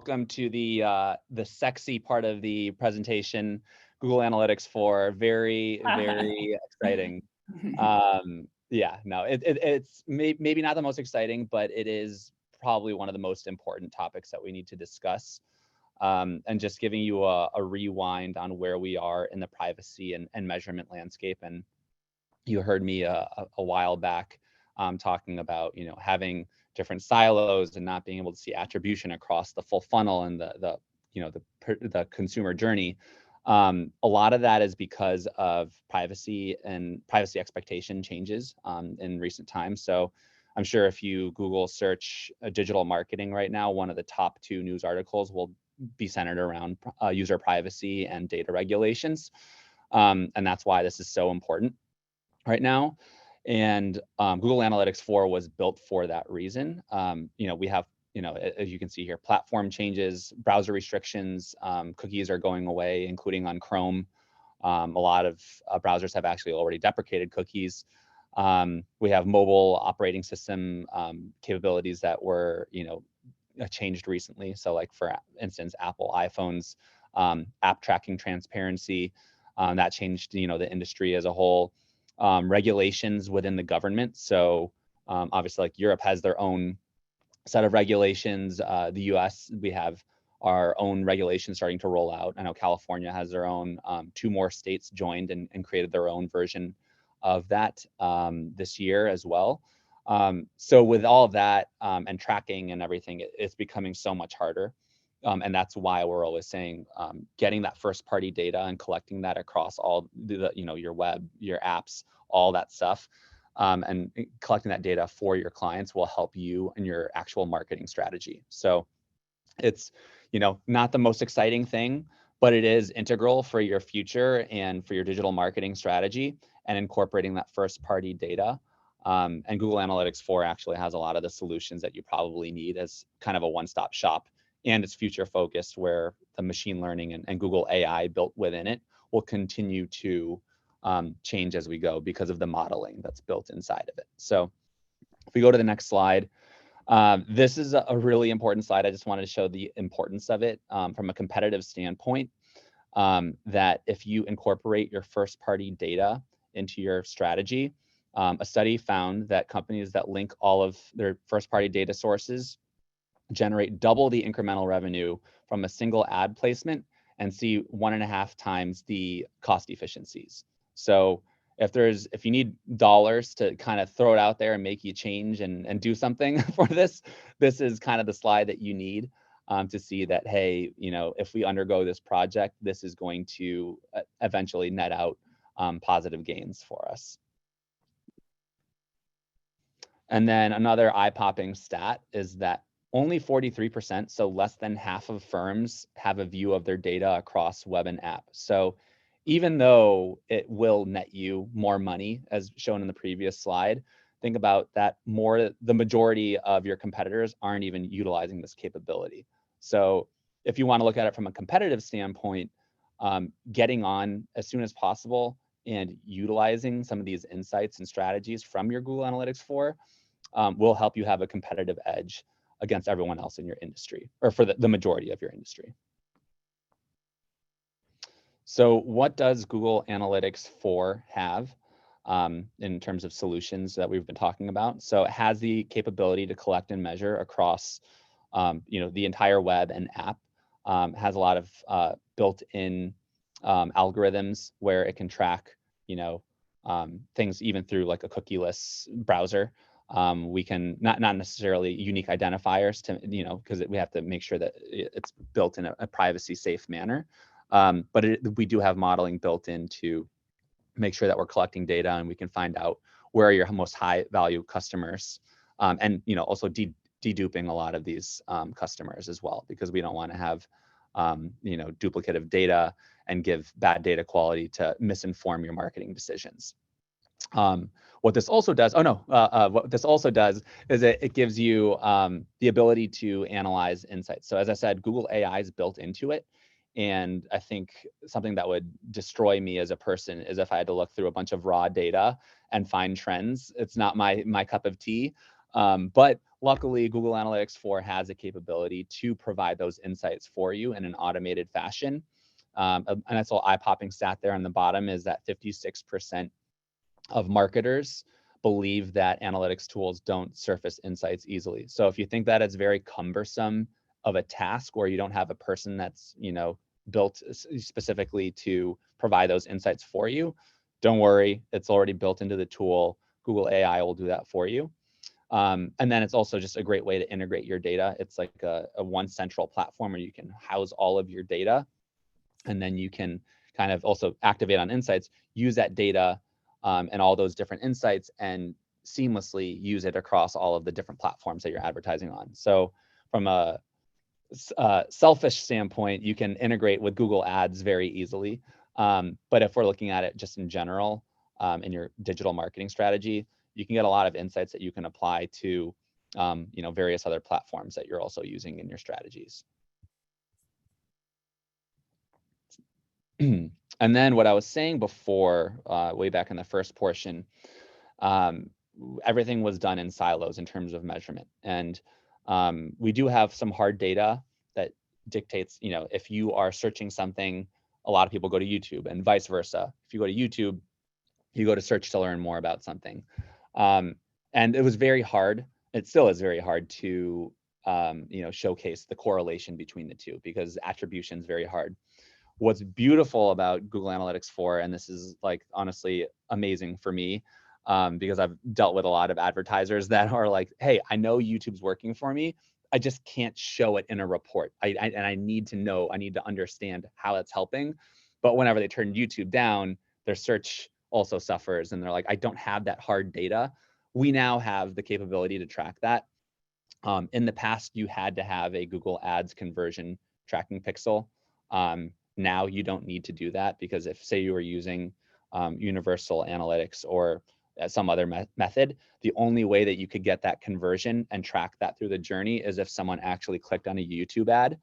Welcome to the sexy part of the presentation, Google Analytics 4. Very exciting. Yeah, no, it's maybe not the most exciting, but it is probably one of the most important topics that we need to discuss. And just giving you a rewind on where we are in the privacy and measurement landscape. And you heard me a while back talking about having different silos and not being able to see attribution across the full funnel and the consumer journey. A lot of that is because of privacy and privacy expectation changes in recent times. So I'm sure if you Google search digital marketing right now, one of the top 2 news articles will be centered around user privacy and data regulations. And that's why this is so important right now. And Google Analytics 4 was built for that reason. We have, as you can see here, platform changes, browser restrictions, cookies are going away, including on Chrome. A lot of browsers have actually already deprecated cookies. We have mobile operating system capabilities that were, changed recently. So like for instance, Apple iPhones, app tracking transparency, that changed, the industry as a whole. Regulations within the government. So obviously, like Europe has their own set of regulations. The US, we have our own regulations starting to roll out. I know California has their own. 2 more states joined and created their own version of that this year as well. So with all of that and tracking and everything, it's becoming so much harder. And that's why we're always saying getting that first party data and collecting that across all your web, your apps, all that stuff, and collecting that data for your clients will help you and your actual marketing strategy. So it's not the most exciting thing, but it is integral for your future and for your digital marketing strategy and incorporating that first party data. And Google Analytics 4 actually has a lot of the solutions that you probably need as kind of a one-stop shop. And it's future focused, where the machine learning and Google AI built within it will continue to change as we go because of the modeling that's built inside of it. So if we go to the next slide, this is a really important slide. I just wanted to show the importance of it from a competitive standpoint, that if you incorporate your first party data into your strategy, a study found that companies that link all of their first party data sources generate double the incremental revenue from a single ad placement and see 1.5 times the cost efficiencies. So if you need dollars to kind of throw it out there and make you change and do something for this is kind of the slide that you need to see that, hey, if we undergo this project, this is going to eventually net out positive gains for us. And then another eye-popping stat is that only 43%, so less than half of firms, have a view of their data across web and app. So even though it will net you more money, as shown in the previous slide, think about that the majority of your competitors aren't even utilizing this capability. So if you want to look at it from a competitive standpoint, getting on as soon as possible and utilizing some of these insights and strategies from your Google Analytics 4 will help you have a competitive edge against everyone else in your industry, or for the majority of your industry. So what does Google Analytics 4 have in terms of solutions that we've been talking about? So it has the capability to collect and measure across the entire web and app. Has a lot of built-in algorithms where it can track things even through like a cookieless browser. We can not necessarily unique identifiers to because we have to make sure that it's built in a privacy safe manner, but we do have modeling built in to make sure that we're collecting data and we can find out where are your most high value customers, and also deduping a lot of these customers as well, because we don't want to have duplicative data and give bad data quality to misinform your marketing decisions. What this also does, what this also does is it gives you the ability to analyze insights. So as I said, Google AI is built into it. And I think something that would destroy me as a person is if I had to look through a bunch of raw data and find trends. It's not my cup of tea. But luckily, Google Analytics 4 has a capability to provide those insights for you in an automated fashion. And that's all eye-popping stat there on the bottom is that 56% of marketers believe that analytics tools don't surface insights easily. So if you think that it's very cumbersome of a task, or you don't have a person that's, built specifically to provide those insights for you, don't worry, it's already built into the tool. Google AI will do that for you. And then it's also just a great way to integrate your data. It's like a one central platform where you can house all of your data, and then you can kind of also activate on insights, use that data and all those different insights, and seamlessly use it across all of the different platforms that you're advertising on. So from a selfish standpoint, you can integrate with Google Ads very easily. But if we're looking at it just in general, in your digital marketing strategy, you can get a lot of insights that you can apply to various other platforms that you're also using in your strategies. And then what I was saying before, way back in the first portion, everything was done in silos in terms of measurement. And we do have some hard data that dictates, if you are searching something, a lot of people go to YouTube, and vice versa. If you go to YouTube, you go to search to learn more about something. And it was very hard. It still is very hard to showcase the correlation between the two, because attribution is very hard. What's beautiful about Google Analytics 4, and this is like honestly amazing for me, because I've dealt with a lot of advertisers that are like, hey, I know YouTube's working for me, I just can't show it in a report. And I need to know, I need to understand how it's helping. But whenever they turn YouTube down, their search also suffers, and they're like, I don't have that hard data. We now have the capability to track that. In the past, you had to have a Google Ads conversion tracking pixel. Now you don't need to do that, because if, say, you were using universal analytics or some other method, the only way that you could get that conversion and track that through the journey is if someone actually clicked on a YouTube ad.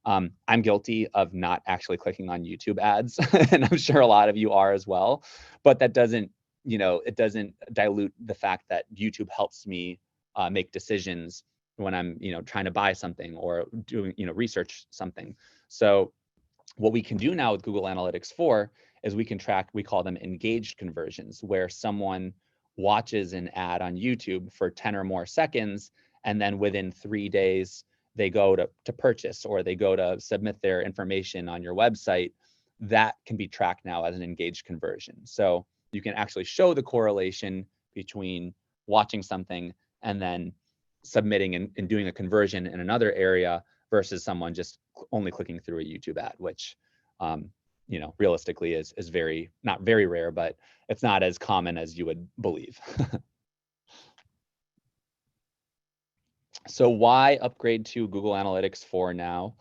I'm guilty of not actually clicking on YouTube ads, and I'm sure a lot of you are as well. But that doesn't, it doesn't dilute the fact that YouTube helps me make decisions when I'm, trying to buy something or doing, research something. So what we can do now with Google Analytics 4 is we can track, we call them engaged conversions, where someone watches an ad on YouTube for 10 or more seconds, and then within 3 days, they go to purchase, or they go to submit their information on your website. That can be tracked now as an engaged conversion. So you can actually show the correlation between watching something and then submitting and doing a conversion in another area, versus someone just only clicking through a YouTube ad, which, realistically is very, not very rare, but it's not as common as you would believe. So why upgrade to Google Analytics 4 now?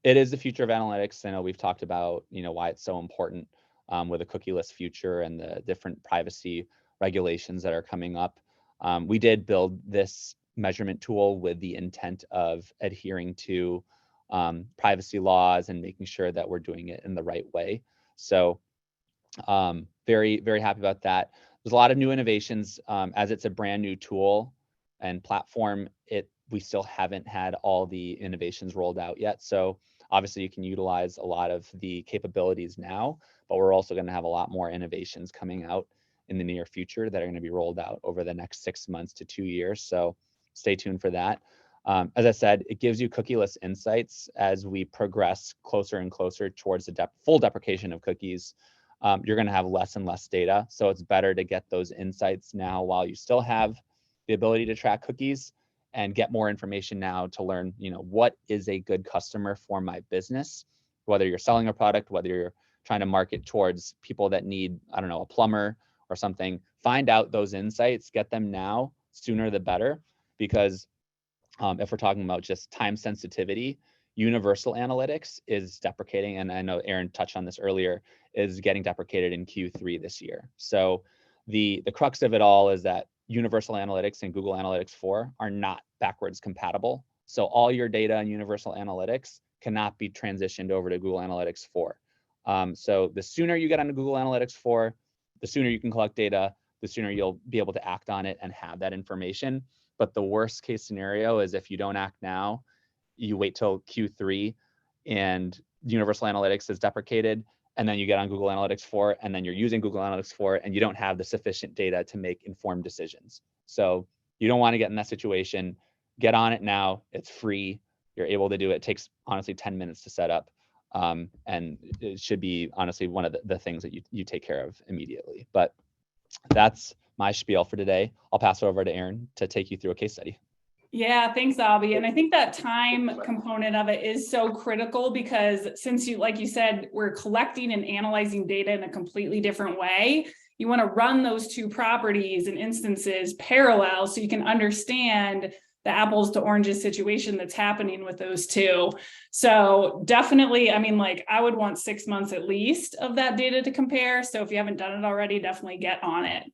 It is the future of analytics. I know we've talked about, why it's so important with a cookieless future and the different privacy regulations that are coming up. We did build this measurement tool with the intent of adhering to privacy laws and making sure that we're doing it in the right way. So very, very happy about that. There's a lot of new innovations. As it's a brand new tool and platform, we still haven't had all the innovations rolled out yet. So obviously you can utilize a lot of the capabilities now, but we're also going to have a lot more innovations coming out in the near future that are going to be rolled out over the next 6 months to 2 years. So stay tuned for that. As I said, it gives you cookieless insights as we progress closer and closer towards the full deprecation of cookies. You're going to have less and less data. So it's better to get those insights now while you still have the ability to track cookies, and get more information now to learn, what is a good customer for my business, whether you're selling a product, whether you're trying to market towards people that need, I don't know, a plumber or something. Find out those insights, get them now, sooner the better, because if we're talking about just time sensitivity, universal analytics is deprecating, and I know Aaron touched on this earlier, is getting deprecated in Q3 this year. So the crux of it all is that universal analytics and Google Analytics 4 are not backwards compatible. So all your data in universal analytics cannot be transitioned over to Google Analytics 4. So the sooner you get onto Google Analytics 4, the sooner you can collect data, the sooner you'll be able to act on it and have that information. But the worst case scenario is if you don't act now, you wait till Q3 and Universal Analytics is deprecated, and then you get on Google Analytics 4, and then you're using Google Analytics 4, and you don't have the sufficient data to make informed decisions. So you don't want to get in that situation. Get on it now. It's free. You're able to do it. It takes, honestly, 10 minutes to set up. And it should be, honestly, one of the things that you take care of immediately. But that's my spiel for today. I'll pass it over to Erin to take you through a case study. Yeah, thanks, Abby. And I think that time component of it is so critical, because since like you said, we're collecting and analyzing data in a completely different way. You want to run those two properties and instances parallel so you can understand the apples to oranges situation that's happening with those two. So definitely, I mean, like, I would want 6 months at least of that data to compare. So if you haven't done it already, definitely get on it.